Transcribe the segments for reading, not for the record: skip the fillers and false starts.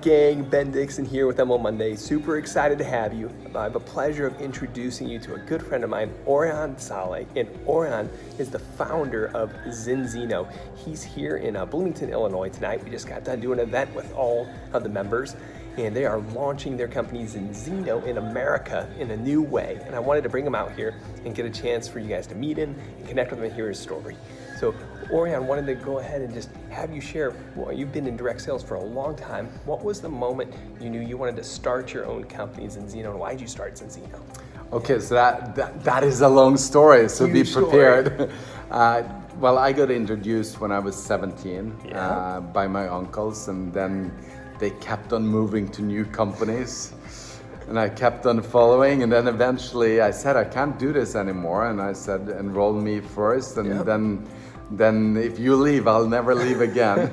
right, gang, Ben Dixon here with them on Monday. Super excited to have you. I have a pleasure of introducing you to a good friend of mine, Orion Saleh. And Orion is the founder of Zinzino. He's here in Bloomington, Illinois tonight. We just got done doing an event with all of the members, and they are launching their company Zinzino in America in a new way. And I wanted to bring him out here and get a chance for you guys to meet him and connect with him and hear his story. So Orion, wanted to go ahead and just have you share, well, you've been in direct sales for a long time. What was the moment you knew you wanted to start your own company, Zinzino, and why did you start Zinzino? Okay, so that is a long story, so Huge be prepared. Well, I got introduced when I was 17 by my uncles, and then they kept on moving to new companies. And I kept on following, and then eventually I said, I can't do this anymore. And I said, enroll me first, and then if you leave, I'll never leave again.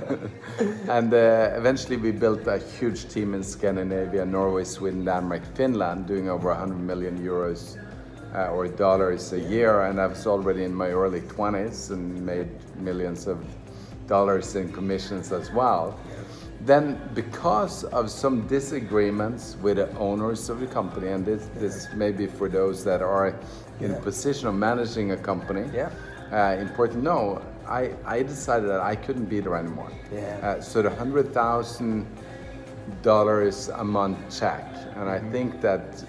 And eventually we built a huge team in Scandinavia, Norway, Sweden, Denmark, Finland, doing over 100 million euros or dollars a year. And I was already in my early 20s and made millions of dollars in commissions as well. Then, because of some disagreements with the owners of the company, and this may be for those that are in a position of managing a company, important to know, I decided that I couldn't be there anymore. So the $100,000 a month check, and I think that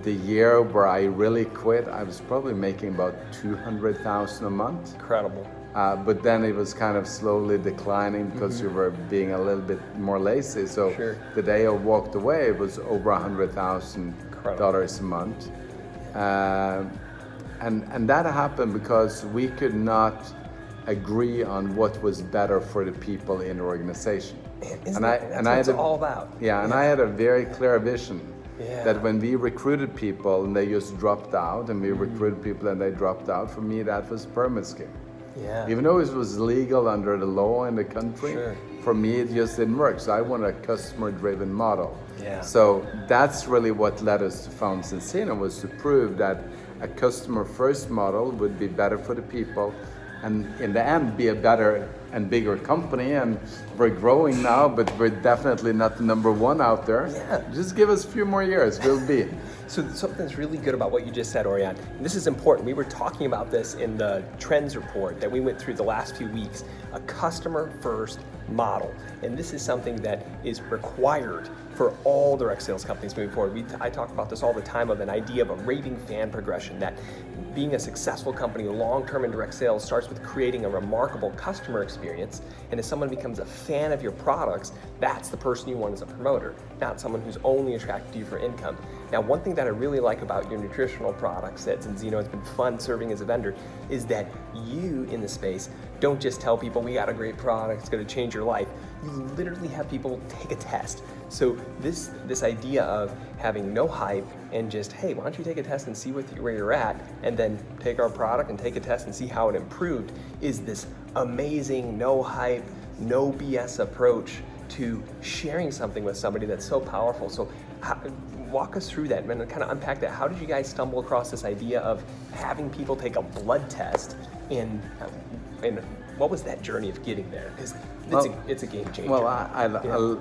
the year where I really quit, I was probably making about $200,000 a month. Incredible. But then it was kind of slowly declining because you were being a little bit more lazy. So the day I walked away, it was over $100,000 a month. And that happened because we could not agree on what was better for the people in the organization. That's what it's all about. And I had a very clear vision that when we recruited people and they just dropped out, and we recruited people and they dropped out, for me that was pyramid scheme. Even though it was legal under the law in the country, for me it just didn't work. So I wanted a customer-driven model. So that's really what led us to found Zinzino, was to prove that a customer-first model would be better for the people, and in the end be a better and bigger company. And we're growing now, but we're definitely not the number one out there. Just give us a few more years, we'll be. So something's really good about what you just said, Orion. And this is important. We were talking about this in the trends report that we went through the last few weeks, a customer-first model. And this is something that is required for all direct sales companies moving forward. I talk about this all the time, of an idea of a raving fan progression, that being a successful company long-term in direct sales starts with creating a remarkable customer experience. And if someone becomes a fan of your products, that's the person you want as a promoter, not someone who's only attracted to you for income. Now, one thing that I really like about your nutritional products at Zinzino, has been fun serving as a vendor, is that you in the space don't just tell people we got a great product, it's going to change your life. You literally have people take a test. So this idea of having no hype and just, hey, why don't you take a test and see where you're at, and then take our product and take a test and see how it improved, is this amazing no hype, no BS approach to sharing something with somebody that's so powerful. So walk us through that and kind of unpack that. How did you guys stumble across this idea of having people take a blood test, and what was that journey of getting there? Because it's a game changer. Well,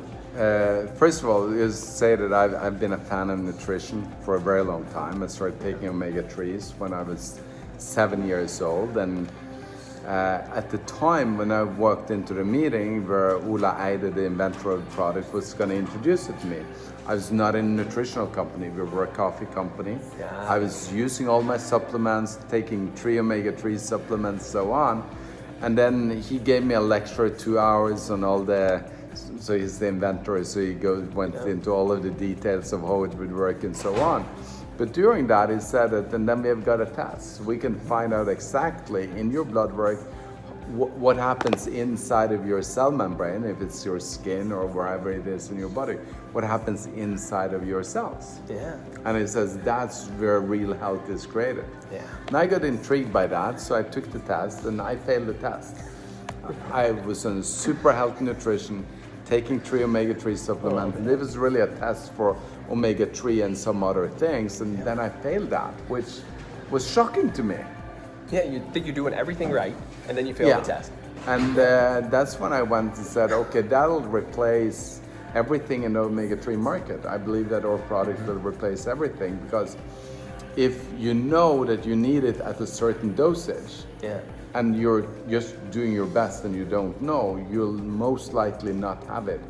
first of all, just say that I've been a fan of nutrition for a very long time. I started taking omega-3s when I was 7 years old, and at the time when I walked into the meeting where Ola Eide, the inventor of the product, was going to introduce it to me, I was not in a nutritional company, we were a coffee company. I was using all my supplements, taking 3 omega-3 supplements, so on. And then he gave me a lecture, 2 hours on all so he's the inventor, so he went into all of the details of how it would work and so on. But during that, he said that, and then we have got a test. We can find out exactly in your blood work what happens inside of your cell membrane, if it's your skin or wherever it is in your body, what happens inside of your cells. And he says that's where real health is created. And I got intrigued by that, so I took the test and I failed the test. I was on super healthy nutrition, taking 3 omega-3 supplements, and it was really a test for omega-3 and some other things, and then I failed that, which was shocking to me. You think you're doing everything right, and then you fail the test. And that's when I went and said, okay, that'll replace everything in the omega-3 market. I believe that our product will replace everything, because if you know that you need it at a certain dosage, and you're just doing your best and you don't know, you'll most likely not have it.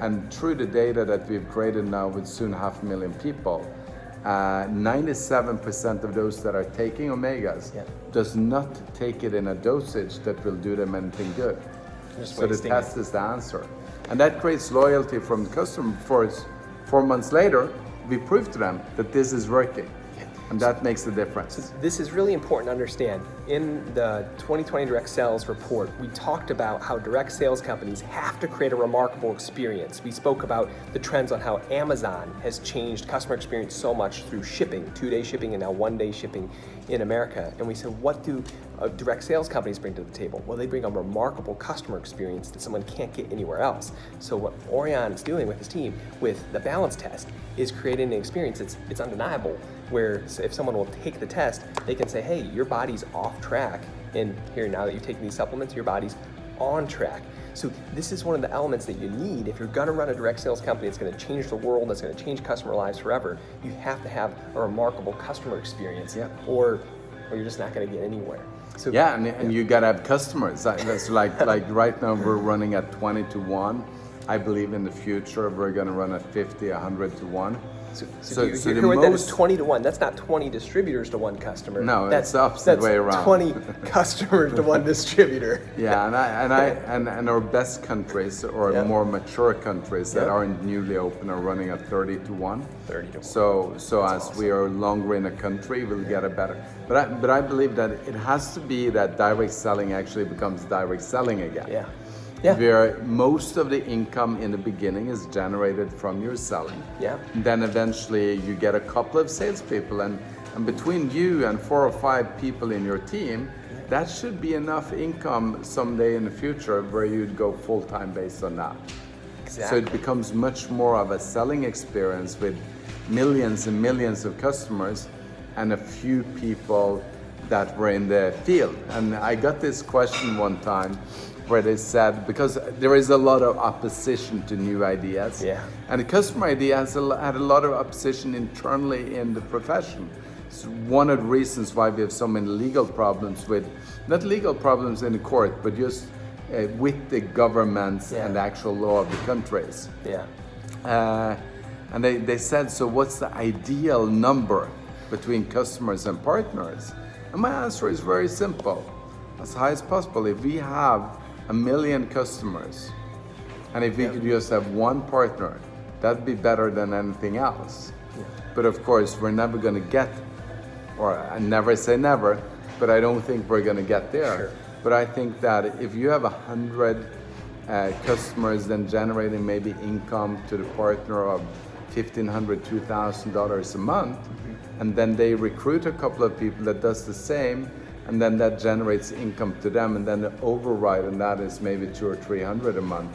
And through the data that we've created now with soon 500,000 people, 97% of those that are taking omegas does not take it in a dosage that will do them anything good. So the test is the answer. And that creates loyalty from the customer. 4 months later, we prove to them that this is working. And that makes the difference. So this is really important to understand. In the 2020 direct sales report, we talked about how direct sales companies have to create a remarkable experience. We spoke about the trends on how Amazon has changed customer experience so much through shipping, 2-day shipping and now 1-day shipping in America. And we said, what do direct sales companies bring to the table? Well, they bring a remarkable customer experience that someone can't get anywhere else. So what Orion is doing with his team with the balance test is creating an experience it's undeniable, where if someone will take the test, they can say, hey, your body's off track, and here, now that you've taken these supplements, your body's on track. So this is one of the elements that you need if you're gonna run a direct sales company that's gonna change the world, that's gonna change customer lives forever. You have to have a remarkable customer experience, or you're just not gonna get anywhere. So, and you gotta have customers. That's like right now we're running at 20 to 1. I believe in the future we're gonna run at 50, 100 to 1. So that is 20 to 1. That's not 20 distributors to 1 customer. No, that's the opposite way around. 20 customers to 1 distributor. And our best countries, or more mature countries that aren't newly open, are running at 30 to 1. 30 to 1. So as awesome. we are longer in a country, we'll get a better. But I believe that it has to be that direct selling actually becomes direct selling again. Where most of the income in the beginning is generated from your selling. Then eventually you get a couple of salespeople, and between you and 4 or 5 people in your team, that should be enough income someday in the future where you'd go full-time based on that. So it becomes much more of a selling experience with millions and millions of customers and a few people that were in the field. And I got this question one time where they said, because there is a lot of opposition to new ideas, and the customer idea had a lot of opposition internally in the profession. It's one of the reasons why we have so many legal problems with, not legal problems in the court, but just with the governments and the actual law of the countries. And they said, so what's the ideal number between customers and partners? And my answer is very simple, as high as possible. If we have 1 million customers, and if we could just have 1 partner, that'd be better than anything else. But of course, we're never gonna get, or I never say never, but I don't think we're gonna get there. But I think that if you have 100 customers then generating maybe income to the partner of $1,500, $2,000 a month, and then they recruit a couple of people that does the same, and then that generates income to them, and then the override on that is maybe $200 or $300 a month.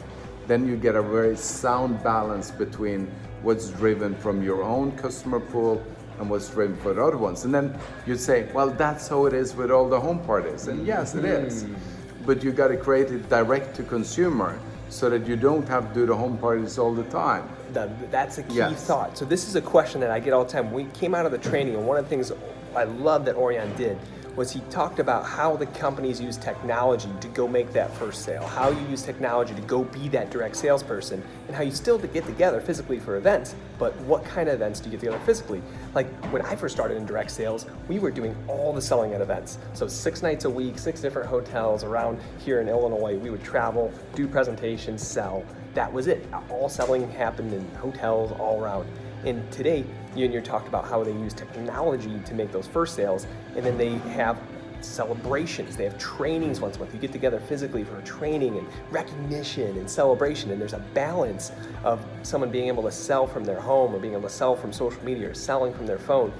Then you get a very sound balance between what's driven from your own customer pool and what's driven for the other ones. And then you say, well, that's how it is with all the home parties. And yes, it is. But you got to create it direct to consumer so that you don't have to do the home parties all the time. That's a key thought. So this is a question that I get all the time. We came out of the training, and one of the things I love that Orion did was he talked about how the companies use technology to go make that first sale, how you use technology to go be that direct salesperson, and how you still get together physically for events, but what kind of events do you get together physically? Like when I first started in direct sales, we were doing all the selling at events. So 6 nights a week, 6 different hotels around here in Illinois. We would travel, do presentations, sell. That was it. All selling happened in hotels all around. And today, you and you talked about how they use technology to make those first sales, and then they have celebrations. They have trainings once a month. You get together physically for training and recognition and celebration, and there's a balance of someone being able to sell from their home or being able to sell from social media or selling from their phone,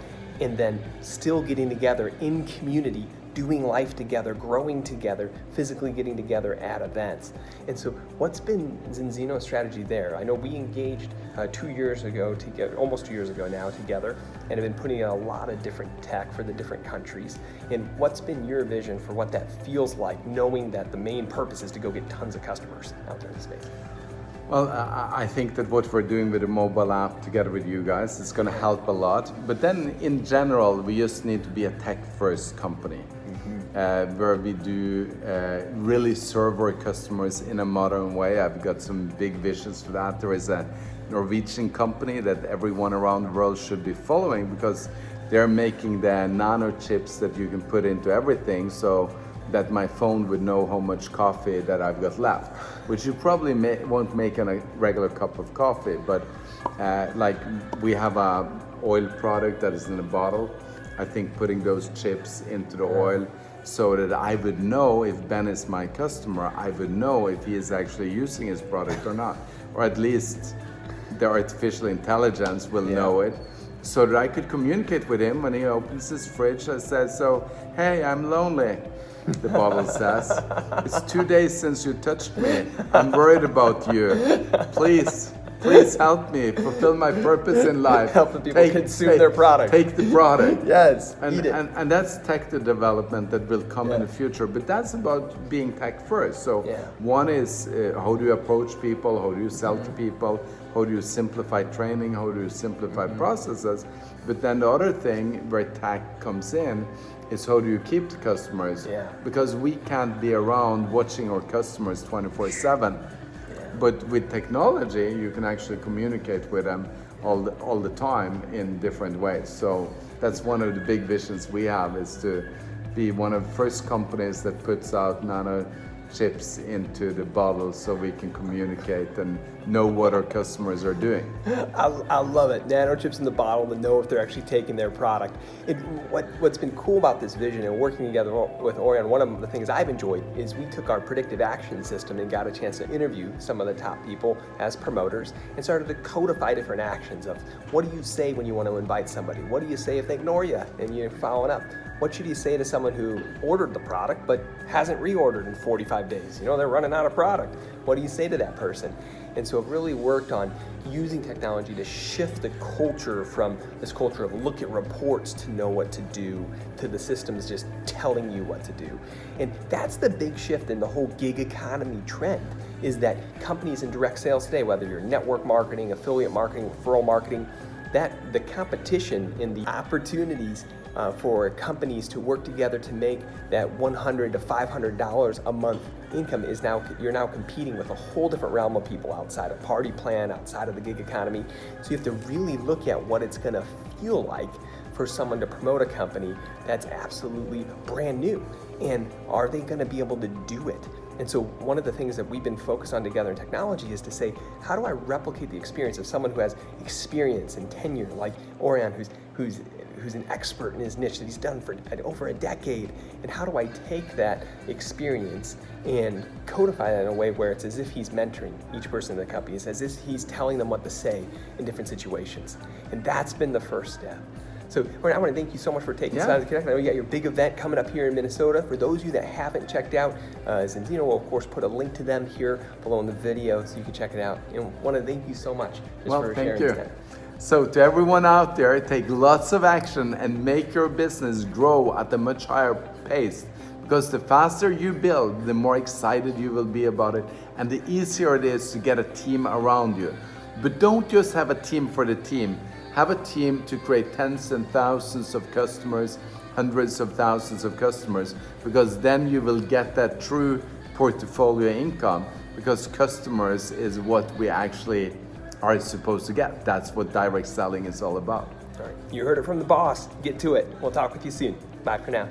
and then still getting together in community doing life together, growing together, physically getting together at events. And so what's been Zinzino's strategy there? I know we engaged 2 years ago, almost 2 years ago now together, and have been putting in a lot of different tech for the different countries. And what's been your vision for what that feels like, knowing that the main purpose is to go get tons of customers out there in the space? Well, I think that what we're doing with the mobile app together with you guys is going to help a lot. But then in general, we just need to be a tech-first company where we do really serve our customers in a modern way. I've got some big visions for that. There is a Norwegian company that everyone around the world should be following because they're making the nano chips that you can put into everything, so that my phone would know how much coffee that I've got left, which you probably won't make in a regular cup of coffee, but like we have a oil product that is in a bottle. I think putting those chips into the oil so that I would know if Ben is my customer, I would know if he is actually using his product or not, or at least the artificial intelligence will know it, so that I could communicate with him when he opens his fridge. I said, so, hey, I'm lonely. The bottle says, it's 2 days since you touched me. I'm worried about you. Please help me fulfill my purpose in life. Help the people consume their product. Take the product. Yes, eat it. And that's tech development that will come in the future. But that's about being tech first. So one is how do you approach people? How do you sell to people? How do you simplify training? How do you simplify processes? But then the other thing where tech comes in is how do you keep the customers? Because we can't be around watching our customers 24/7. But with technology, you can actually communicate with them all the time in different ways. So that's one of the big visions we have, is to be one of the first companies that puts out nano chips into the bottles so we can communicate and know what our customers are doing. I love it. Nano chips in the bottle to know if they're actually taking their product. What's been cool about this vision and working together with Orion, one of the things I've enjoyed is we took our predictive action system and got a chance to interview some of the top people as promoters and started to codify different actions of what do you say when you want to invite somebody? What do you say if they ignore you and you're following up? What should you say to someone who ordered the product but hasn't reordered in 45 days? You know, they're running out of product. What do you say to that person? And so I've really worked on using technology to shift the culture from this culture of look at reports to know what to do, to the systems just telling you what to do. And that's the big shift in the whole gig economy trend, is that companies in direct sales today, whether you're network marketing, affiliate marketing, referral marketing, that the competition and the opportunities for companies to work together to make that $100 to $500 a month income is now, you're now competing with a whole different realm of people outside of party plan, outside of the gig economy. So you have to really look at what it's gonna feel like for someone to promote a company that's absolutely brand new. And are they gonna be able to do it? And so one of the things that we've been focused on together in technology is to say, how do I replicate the experience of someone who has experience and tenure, like Orion, who's an expert in his niche that he's done for over a decade, and how do I take that experience and codify that in a way where it's as if he's mentoring each person in the company, it's as if he's telling them what to say in different situations. And that's been the first step. So, Orion, I want to thank you so much for taking time to connect. I know you got your big event coming up here in Minnesota. For those of you that haven't checked out, Zinzino will, of course, put a link to them here below in the video so you can check it out. And I want to thank you so much for sharing this time. So to everyone out there, take lots of action and make your business grow at a much higher pace. Because the faster you build, the more excited you will be about it, and the easier it is to get a team around you. But don't just have a team for the team. Have a team to create tens and thousands of customers, hundreds of thousands of customers, because then you will get that true portfolio income, because customers is what we actually are supposed to get. That's what direct selling is all about. All right. You heard it from the boss. Get to it. We'll talk with you soon. Bye for now.